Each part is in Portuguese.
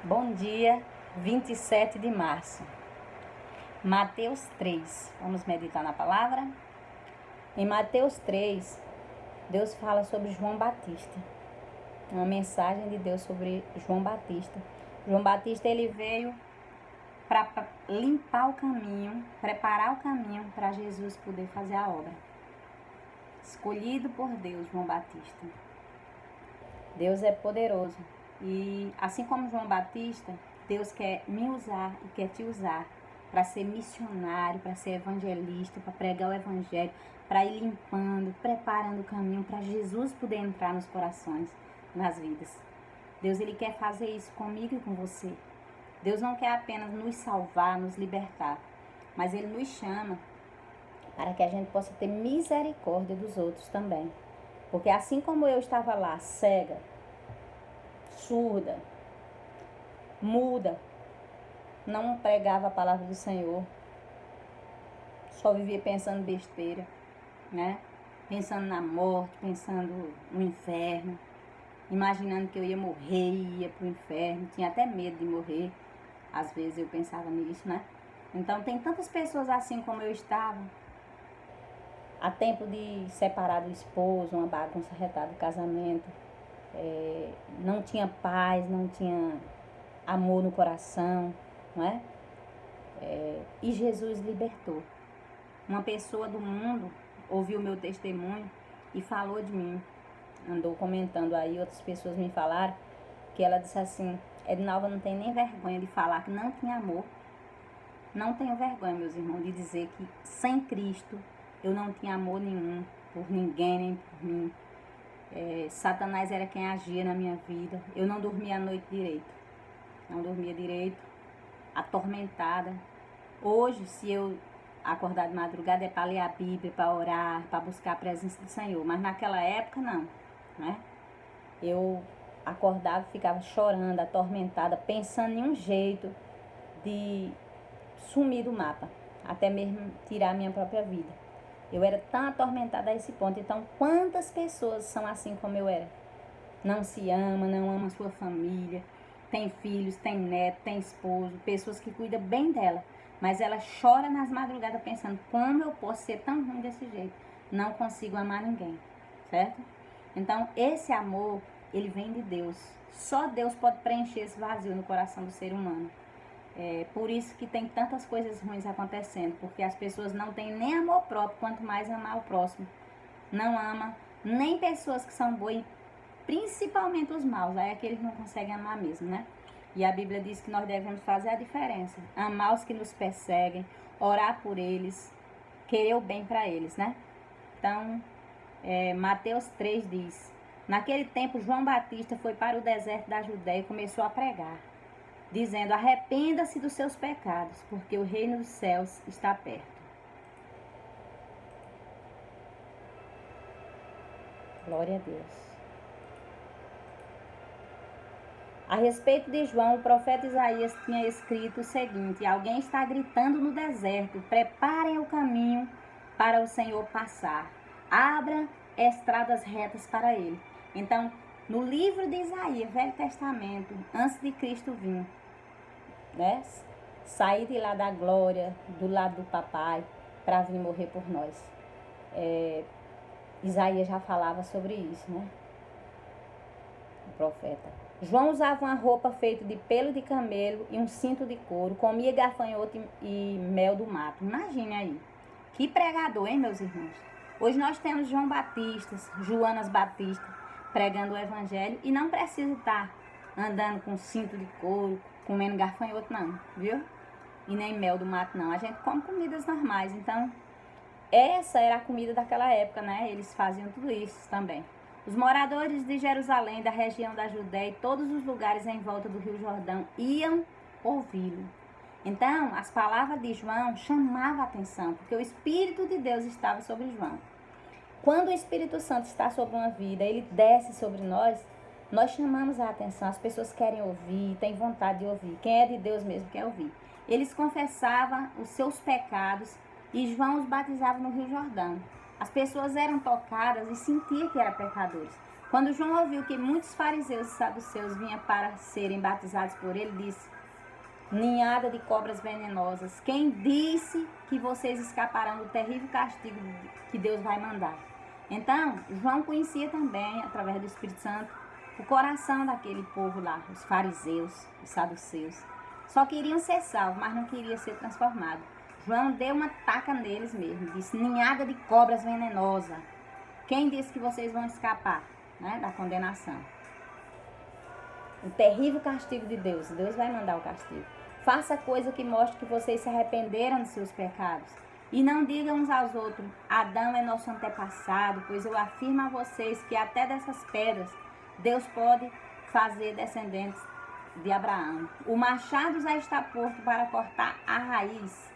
Bom dia, 27 de março. Mateus 3. Vamos meditar na palavra? Em Mateus 3, Deus fala sobre João Batista. Uma mensagem de Deus sobre João Batista. João Batista, ele veio para limpar o caminho, preparar o caminho para Jesus poder fazer a obra. Escolhido por Deus, João Batista. Deus é poderoso. E assim como João Batista, Deus quer me usar e quer te usar para ser missionário, para ser evangelista, para pregar o evangelho, para ir limpando, preparando o caminho para Jesus poder entrar nos corações, nas vidas. Deus, ele quer fazer isso comigo e com você. Deus não quer apenas nos salvar, nos libertar, mas ele nos chama para que a gente possa ter misericórdia dos outros também. Porque assim como eu estava lá, cega, surda, muda, não pregava a palavra do Senhor, só vivia pensando besteira, né? Pensando na morte, pensando no inferno, imaginando que eu ia morrer e ia pro inferno, tinha até medo de morrer, às vezes eu pensava nisso, né? Então tem tantas pessoas assim como eu estava, a tempo de separar do esposo, uma bagunça retada do casamento, não tinha paz, não tinha amor no coração, não é? E Jesus libertou. Uma pessoa do mundo ouviu o meu testemunho e falou de mim, andou comentando aí, outras pessoas me falaram, que ela disse assim: Edinalva não tem nem vergonha de falar que não tinha amor. Não tenho vergonha, meus irmãos, de dizer que sem Cristo eu não tinha amor nenhum por ninguém, nem por mim. Satanás era quem agia na minha vida. Eu não dormia a noite direito. Não dormia direito, atormentada. Hoje, se eu acordar de madrugada, é para ler a Bíblia, para orar, para buscar a presença do Senhor. Mas naquela época, não, né? Eu acordava e ficava chorando, atormentada, pensando em um jeito de sumir do mapa, até mesmo tirar a minha própria vida. Eu era tão atormentada a esse ponto. Então, quantas pessoas são assim como eu era? Não se ama, não ama a sua família, tem filhos, tem neto, tem esposo, pessoas que cuidam bem dela, mas ela chora nas madrugadas pensando: como eu posso ser tão ruim desse jeito? Não consigo amar ninguém, certo? Então, esse amor, ele vem de Deus. Só Deus pode preencher esse vazio no coração do ser humano. Por isso que tem tantas coisas ruins acontecendo, porque as pessoas não têm nem amor próprio, quanto mais amar o próximo. Não ama nem pessoas que são boas, principalmente os maus, aí aqueles não conseguem amar mesmo, né? E a Bíblia diz que nós devemos fazer a diferença, amar os que nos perseguem, orar por eles, querer o bem para eles, né? Então, Mateus 3 diz: naquele tempo João Batista foi para o deserto da Judéia e começou a pregar, dizendo: arrependa-se dos seus pecados, porque o reino dos céus está perto. Glória a Deus. A respeito de João, o profeta Isaías tinha escrito o seguinte: alguém está gritando no deserto, preparem o caminho para o Senhor passar, abra estradas retas para ele. Então, no livro de Isaías, Velho Testamento, antes de Cristo vir, né, sair de lá da glória, do lado do papai, para vir morrer por nós. Isaías já falava sobre isso, né? O profeta. João usava uma roupa feita de pelo de camelo e um cinto de couro, comia gafanhoto e mel do mato. Imagine aí. Que pregador, hein, meus irmãos? Hoje nós temos João Batista, Joanas Batista, pregando o evangelho e não precisa estar andando com cinto de couro, comendo gafanhoto, não, viu? E nem mel do mato, não. A gente come comidas normais, então essa era a comida daquela época, né? Eles faziam tudo isso também. Os moradores de Jerusalém, da região da Judéia e todos os lugares em volta do Rio Jordão iam ouvi-lo. Então, as palavras de João chamavam a atenção, porque o Espírito de Deus estava sobre João. Quando o Espírito Santo está sobre uma vida, ele desce sobre nós, nós chamamos a atenção. As pessoas querem ouvir, têm vontade de ouvir. Quem é de Deus mesmo quer ouvir. Eles confessavam os seus pecados e João os batizava no Rio Jordão. As pessoas eram tocadas e sentiam que eram pecadores. Quando João ouviu que muitos fariseus e saduceus vinham para serem batizados por ele, disse: ninhada de cobras venenosas, quem disse que vocês escaparão do terrível castigo que Deus vai mandar? Então, João conhecia também, através do Espírito Santo, o coração daquele povo lá, os fariseus, os saduceus. Só queriam ser salvos, mas não queriam ser transformados. João deu uma taca neles mesmo, disse: ninhada de cobras venenosas, quem disse que vocês vão escapar, né, da condenação? O terrível castigo de Deus. Deus vai mandar o castigo. Faça coisa que mostre que vocês se arrependeram de seus pecados. E não digam uns aos outros: Adão é nosso antepassado, pois eu afirmo a vocês que até dessas pedras Deus pode fazer descendentes de Abraão. O machado já está posto para cortar a raiz,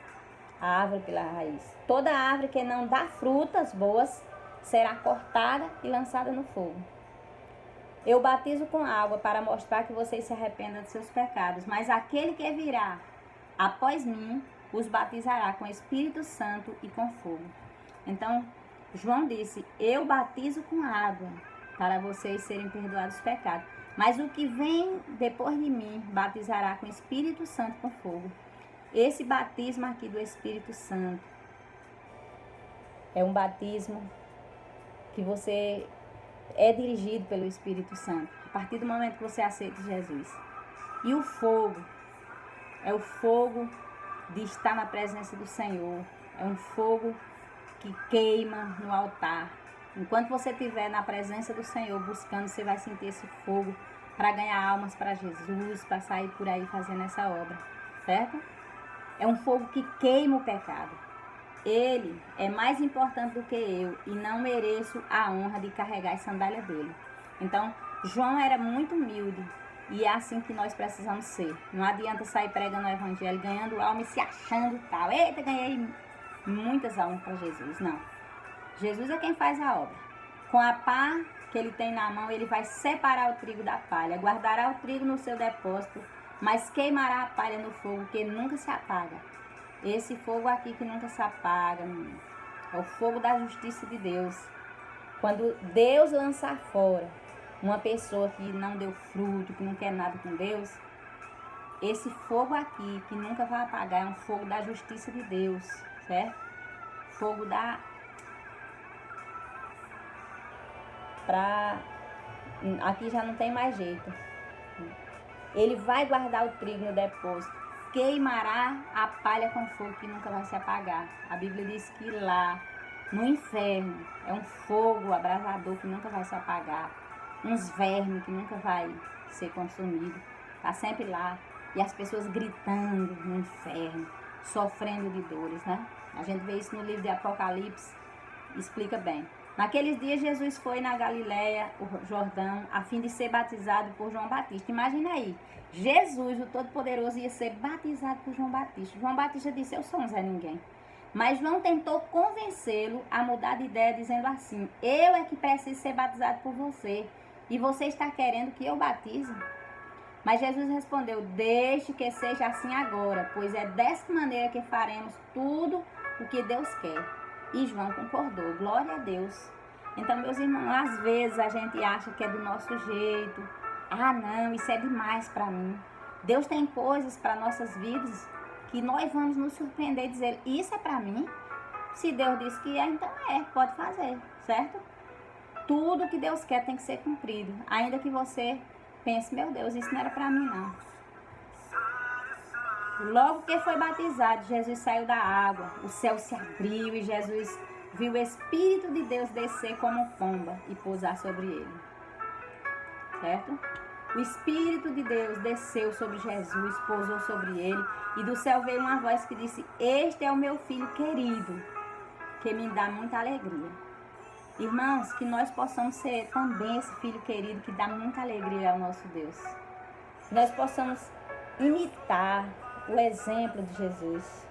a árvore pela raiz. Toda árvore que não dá frutas boas será cortada e lançada no fogo. Eu batizo com água para mostrar que vocês se arrependam de seus pecados, mas aquele que virá após mim os batizará com Espírito Santo e com fogo. Então, João disse: eu batizo com água para vocês serem perdoados os pecados, mas o que vem depois de mim batizará com Espírito Santo e com fogo. Esse batismo aqui do Espírito Santo é um batismo que você é dirigido pelo Espírito Santo, a partir do momento que você aceita Jesus. E o fogo é o fogo de estar na presença do Senhor. É um fogo que queima no altar. Enquanto você estiver na presença do Senhor buscando, você vai sentir esse fogo para ganhar almas para Jesus, para sair por aí fazendo essa obra, certo? É um fogo que queima o pecado. Ele é mais importante do que eu e não mereço a honra de carregar as sandálias dele. Então, João era muito humilde e é assim que nós precisamos ser. Não adianta sair pregando o evangelho, ganhando alma e se achando tal. Eita, ganhei muitas almas para Jesus. Não. Jesus é quem faz a obra. Com a pá que ele tem na mão, ele vai separar o trigo da palha, guardará o trigo no seu depósito, mas queimará a palha no fogo que nunca se apaga. Esse fogo aqui que nunca se apaga, é o fogo da justiça de Deus. Quando Deus lançar fora uma pessoa que não deu fruto, que não quer nada com Deus, esse fogo aqui que nunca vai apagar é um fogo da justiça de Deus, certo? Fogo aqui já não tem mais jeito. Ele vai guardar o trigo no depósito, queimará a palha com fogo que nunca vai se apagar. A Bíblia diz que lá no inferno é um fogo abrasador que nunca vai se apagar, uns vermes que nunca vai ser consumido, está sempre lá, e as pessoas gritando no inferno, sofrendo de dores, né? A gente vê isso no livro de Apocalipse, explica bem. Naqueles dias Jesus foi na Galileia, o Jordão, a fim de ser batizado por João Batista. Imagina aí, Jesus, o Todo-Poderoso, ia ser batizado por João Batista. João Batista disse: eu sou um Zé Ninguém. Mas João tentou convencê-lo a mudar de ideia, dizendo assim: eu é que preciso ser batizado por você, e você está querendo que eu batize? Mas Jesus respondeu: deixe que seja assim agora, pois é dessa maneira que faremos tudo o que Deus quer. E João concordou. Glória a Deus. Então, meus irmãos, às vezes a gente acha que é do nosso jeito. Ah, não, isso é demais para mim. Deus tem coisas para nossas vidas que nós vamos nos surpreender e dizer: isso é para mim? Se Deus disse que é, então pode fazer, certo? Tudo que Deus quer tem que ser cumprido. Ainda que você pense: meu Deus, isso não era para mim, não. Logo que foi batizado, Jesus saiu da água, o céu se abriu e Jesus viu o Espírito de Deus descer como pomba e pousar sobre ele. Certo? O Espírito de Deus desceu sobre Jesus, pousou sobre ele, e do céu veio uma voz que disse: este é o meu filho querido, que me dá muita alegria. Irmãos, que nós possamos ser também esse filho querido que dá muita alegria ao nosso Deus. Que nós possamos imitar o exemplo de Jesus.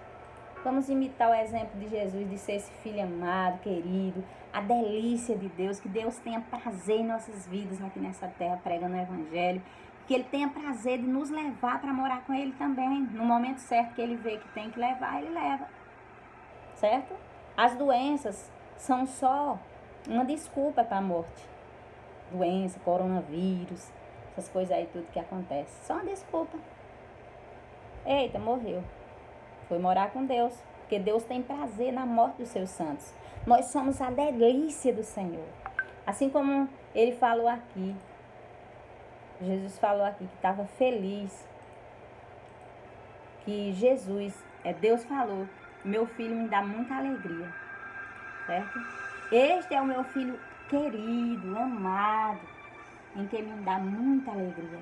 Vamos imitar o exemplo de Jesus, de ser esse filho amado, querido, a delícia de Deus, que Deus tenha prazer em nossas vidas aqui nessa terra, pregando o Evangelho, que Ele tenha prazer de nos levar para morar com Ele também, no momento certo que Ele vê que tem que levar, Ele leva, certo? As doenças são só uma desculpa para a morte. doenças, coronavírus, essas coisas aí, tudo que acontece. Só uma desculpa. Eita, morreu. Foi morar com Deus, porque Deus tem prazer na morte dos seus santos. Nós somos a delícia do Senhor. Assim como ele falou aqui, Jesus falou aqui que estava feliz, que Deus falou, meu filho me dá muita alegria, certo? Este é o meu filho querido, amado, em que me dá muita alegria.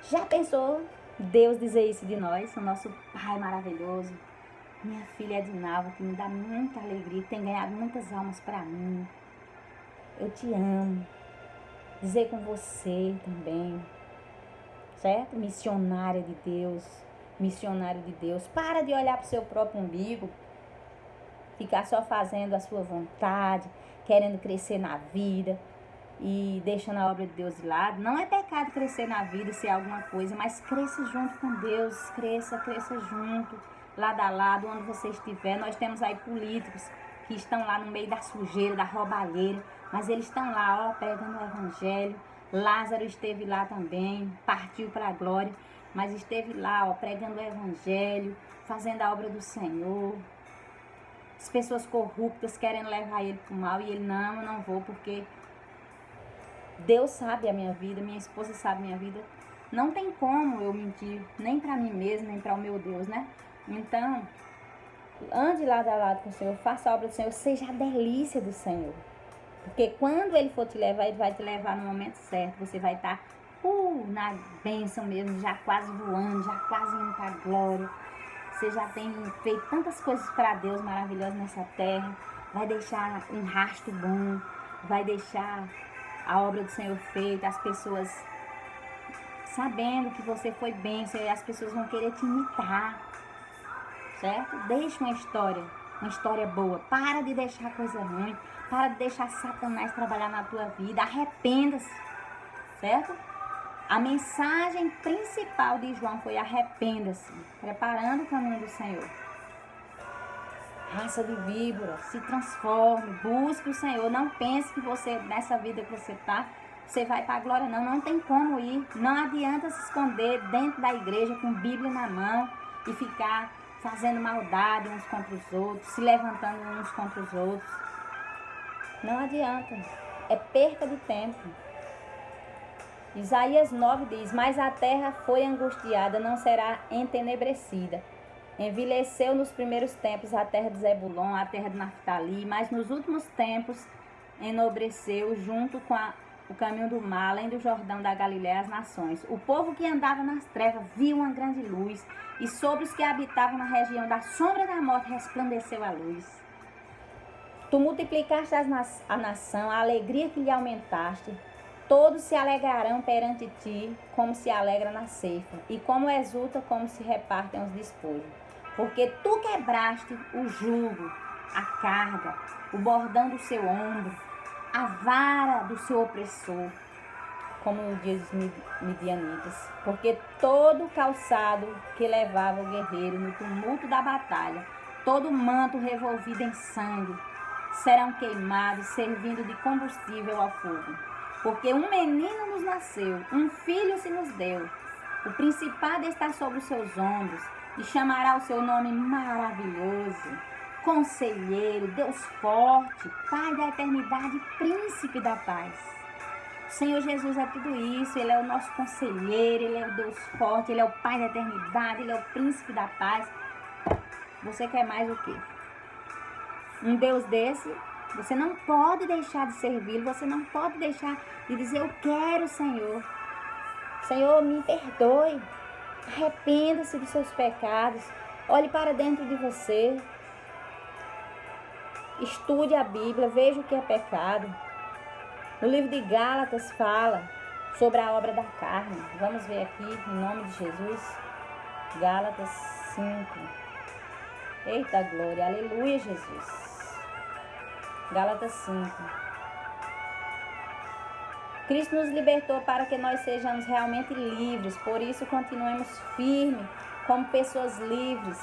Já pensou Deus dizer isso de nós, o nosso Pai maravilhoso? Minha filha Edinalva, que me dá muita alegria, que tem ganhado muitas almas para mim. Eu te amo. Dizer com você também, certo? Missionária de Deus, missionário de Deus. Para de olhar para o seu próprio umbigo, ficar só fazendo a sua vontade, querendo crescer na vida e deixando a obra de Deus de lado. Não é pecado crescer na vida, ser alguma coisa, mas cresça junto com Deus, cresça junto, lado a lado, onde você estiver. Nós temos aí políticos que estão lá no meio da sujeira, da roubalheira, mas eles estão lá, ó, pregando o evangelho. Lázaro esteve lá também, partiu para a glória, mas esteve lá, ó, pregando o evangelho, fazendo a obra do Senhor. As pessoas corruptas querendo levar ele para o mal e ele, não, eu não vou, porque Deus sabe a minha vida, minha esposa sabe a minha vida. Não tem como eu mentir, nem para mim mesma, nem para o meu Deus, né? Então, ande lado a lado com o Senhor, faça a obra do Senhor, seja a delícia do Senhor. Porque quando Ele for te levar, Ele vai te levar no momento certo. Você vai estar na bênção mesmo, já quase voando, já quase indo para a glória. Você já tem feito tantas coisas para Deus maravilhosas nessa terra. Vai deixar um rastro bom, vai deixar a obra do Senhor feita, as pessoas sabendo que você foi bênção, e as pessoas vão querer te imitar, certo? Deixa uma história boa. Para de deixar coisa ruim, para de deixar Satanás trabalhar na tua vida, arrependa-se, certo? A mensagem principal de João foi arrependa-se, preparando o caminho do Senhor. Raça de víbora, se transforme, busque o Senhor. Não pense que você, nessa vida que você está, você vai para a glória. Não tem como ir. Não adianta se esconder dentro da igreja com Bíblia na mão e ficar fazendo maldade uns contra os outros, se levantando uns contra os outros. Não adianta. É perca de tempo. Isaías 9 diz, mas a terra foi angustiada, não será entenebrecida. Envelheceu nos primeiros tempos a terra de Zebulon, a terra de Naftali, mas nos últimos tempos enobreceu junto com o caminho do mar, além do Jordão da Galiléia, as nações. O povo que andava nas trevas viu uma grande luz, e sobre os que habitavam na região da sombra da morte resplandeceu a luz. Tu multiplicaste a nação, a alegria que lhe aumentaste. Todos se alegrarão perante ti, como se alegra na ceifa, e como exulta, como se repartem os despojos. Porque tu quebraste o jugo, a carga, o bordão do seu ombro, a vara do seu opressor, como diz os midianitas. Porque todo calçado que levava o guerreiro no tumulto da batalha, todo manto revolvido em sangue, serão queimados, servindo de combustível ao fogo. Porque um menino nos nasceu, um filho se nos deu. O principado está sobre os seus ombros, e chamará o seu nome maravilhoso, Conselheiro, Deus forte, Pai da eternidade, Príncipe da paz. O Senhor Jesus é tudo isso. Ele é o nosso conselheiro, Ele é o Deus forte, Ele é o Pai da eternidade, Ele é o Príncipe da paz. Você quer mais o quê? Um Deus desse, você não pode deixar de servi-lo, você não pode deixar de dizer, eu quero, Senhor. Senhor, me perdoe. Arrependa-se dos seus pecados. Olhe para dentro de você. Estude a Bíblia, veja o que é pecado. No livro de Gálatas fala sobre a obra da carne. Vamos ver aqui, em nome de Jesus. Gálatas 5. Eita glória, aleluia, Jesus. Gálatas 5. Cristo nos libertou para que nós sejamos realmente livres, por isso continuemos firmes como pessoas livres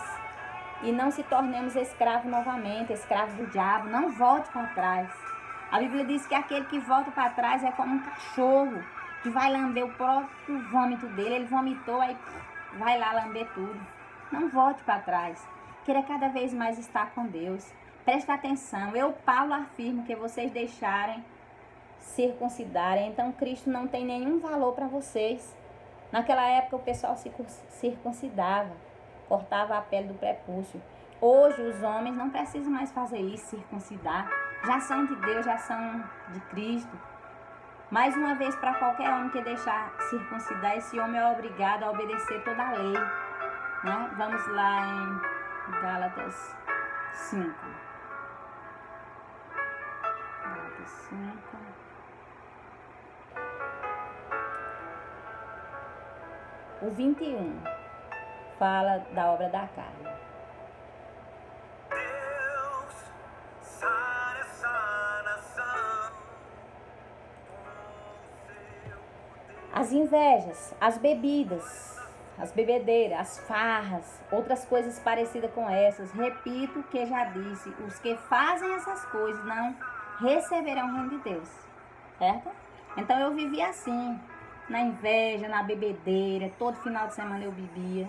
e não se tornemos escravos novamente, escravos do diabo. Não volte para trás. A Bíblia diz que aquele que volta para trás é como um cachorro que vai lamber o próprio vômito dele. Ele vomitou, aí vai lá lamber tudo. Não volte para trás. Queira cada vez mais estar com Deus. Presta atenção. Eu, Paulo, afirmo que vocês deixarem circuncidarem. Então, Cristo não tem nenhum valor para vocês. Naquela época, o pessoal se circuncidava. Cortava a pele do prepúcio. Hoje, os homens não precisam mais fazer isso, circuncidar. Já são de Deus, já são de Cristo. Mais uma vez, para qualquer homem que deixar circuncidar, esse homem é obrigado a obedecer toda a lei. Né? Vamos lá em Gálatas 5. Gálatas 5. O 21 fala da obra da carne. As invejas, as bebidas, as bebedeiras, as farras, outras coisas parecidas com essas. Repito o que já disse, os que fazem essas coisas não receberão o reino de Deus, certo? Então eu vivi assim, na inveja, na bebedeira, todo final de semana eu bebia.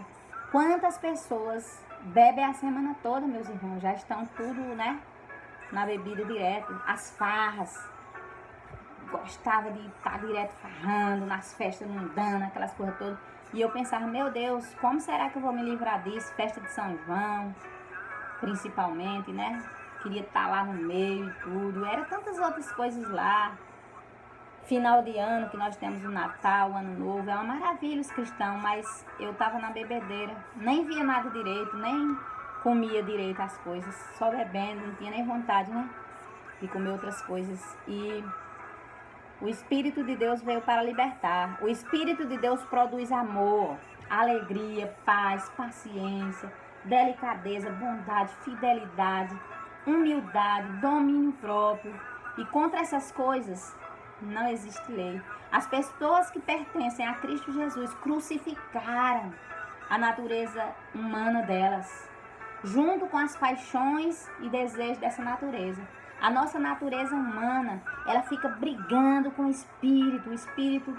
Quantas pessoas bebem a semana toda, meus irmãos, já estão tudo, né, na bebida direto, as farras. Gostava de estar direto farrando, nas festas mundanas, aquelas coisas todas. E eu pensava, meu Deus, como será que eu vou me livrar disso? Festa de São João, principalmente, né? Queria estar lá no meio e tudo. Era tantas outras coisas lá. Final de ano, que nós temos o Natal, o Ano Novo. É uma maravilha os cristãos, mas eu estava na bebedeira. Nem via nada direito, nem comia direito as coisas. Só bebendo, não tinha nem vontade, né? De comer outras coisas. E o Espírito de Deus veio para libertar. O Espírito de Deus produz amor, alegria, paz, paciência, delicadeza, bondade, fidelidade, humildade, domínio próprio. E contra essas coisas não existe lei. As pessoas que pertencem a Cristo Jesus crucificaram a natureza humana delas, junto com as paixões e desejos dessa natureza. A nossa natureza humana, ela fica brigando com o espírito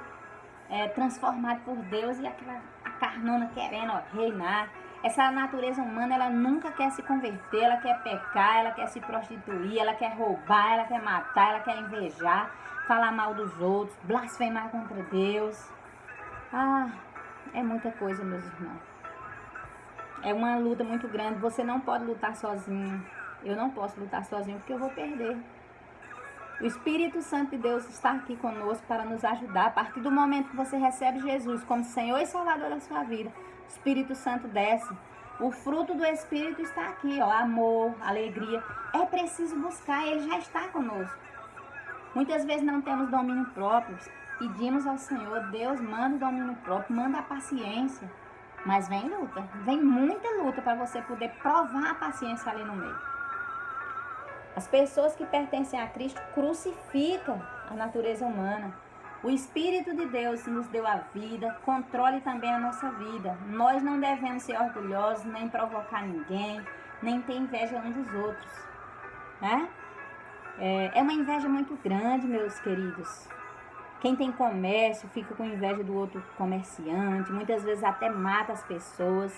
é transformado por Deus e a carnona querendo reinar. Essa natureza humana, ela nunca quer se converter, ela quer pecar, ela quer se prostituir, ela quer roubar, ela quer matar, ela quer invejar, falar mal dos outros, blasfemar contra Deus. Ah, é muita coisa, meus irmãos. É uma luta muito grande, você não pode lutar sozinho. Eu não posso lutar sozinho porque eu vou perder. O Espírito Santo de Deus está aqui conosco para nos ajudar. A partir do momento que você recebe Jesus como Senhor e Salvador da sua vida, o Espírito Santo desce. O fruto do Espírito está aqui, ó, amor, alegria. É preciso buscar, ele já está conosco. Muitas vezes não temos domínio próprio. Pedimos ao Senhor, Deus manda o domínio próprio, manda a paciência. Mas vem luta, vem muita luta para você poder provar a paciência ali no meio. As pessoas que pertencem a Cristo crucificam a natureza humana. O Espírito de Deus nos deu a vida, controle também a nossa vida. Nós não devemos ser orgulhosos, nem provocar ninguém, nem ter inveja uns dos outros. Né? É uma inveja muito grande, meus queridos. Quem tem comércio fica com inveja do outro comerciante, muitas vezes até mata as pessoas.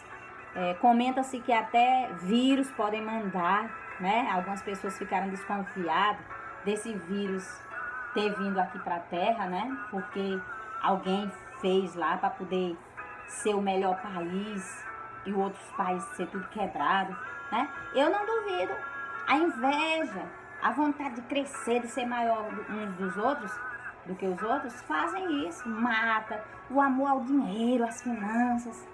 Comenta-se que até vírus podem mandar, né? Algumas pessoas ficaram desconfiadas desse vírus ter vindo aqui para a Terra, né? Porque alguém fez lá para poder ser o melhor país e outros países ser tudo quebrado, né? Eu não duvido. A inveja, a vontade de crescer, de ser maior uns dos outros do que os outros, fazem isso, mata, o amor ao dinheiro, às finanças,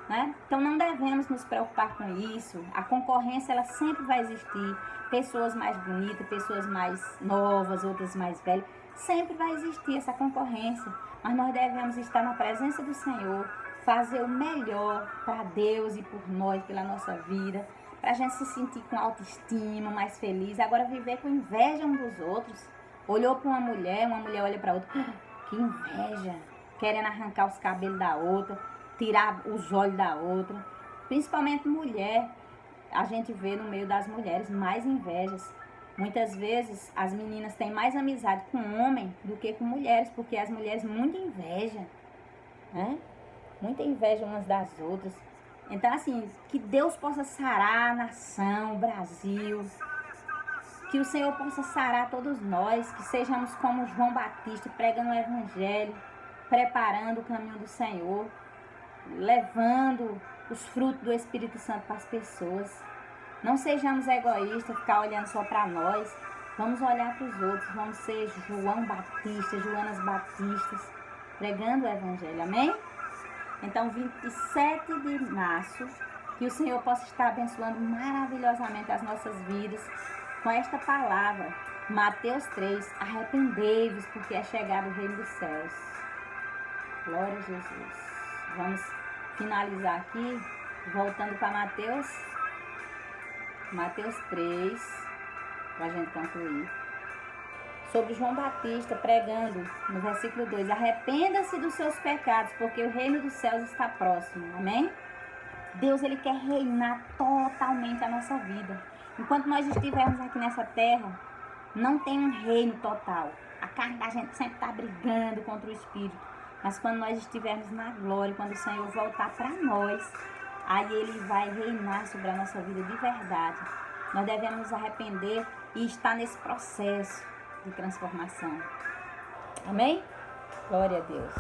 né? Então não devemos nos preocupar com isso. A concorrência, ela sempre vai existir. Pessoas mais bonitas, pessoas mais novas, outras mais velhas, sempre vai existir essa concorrência. Mas nós devemos estar na presença do Senhor, fazer o melhor para Deus e por nós, pela nossa vida, para a gente se sentir com autoestima, mais feliz. Agora viver com inveja um dos outros. Olhou para uma mulher olha para outra, que inveja, querendo arrancar os cabelos da outra, tirar os olhos da outra. Principalmente mulher, a gente vê no meio das mulheres mais invejas. Muitas vezes as meninas têm mais amizade com homem do que com mulheres, porque as mulheres muito invejam, né? Muita inveja umas das outras. Então, assim, que Deus possa sarar a nação, o Brasil. Que o Senhor possa sarar todos nós, que sejamos como João Batista, pregando o Evangelho, preparando o caminho do Senhor, levando os frutos do Espírito Santo para as pessoas. Não sejamos egoístas, ficar olhando só para nós. Vamos olhar para os outros, vamos ser João Batista, Joanas Batistas, pregando o Evangelho, amém? Então, 27 de março, que o Senhor possa estar abençoando maravilhosamente as nossas vidas com esta palavra, Mateus 3, arrependei-vos, porque é chegado o reino dos céus. Glória a Jesus. Vamos finalizar aqui, voltando para Mateus 3, para a gente concluir. Sobre João Batista pregando no versículo 2, arrependa-se dos seus pecados, porque o reino dos céus está próximo, amém? Deus, Ele quer reinar totalmente a nossa vida. Enquanto nós estivermos aqui nessa terra, não tem um reino total. A carne da gente sempre está brigando contra o Espírito. Mas quando nós estivermos na glória, quando o Senhor voltar para nós, aí Ele vai reinar sobre a nossa vida de verdade. Nós devemos nos arrepender e estar nesse processo de transformação. Amém? Glória a Deus.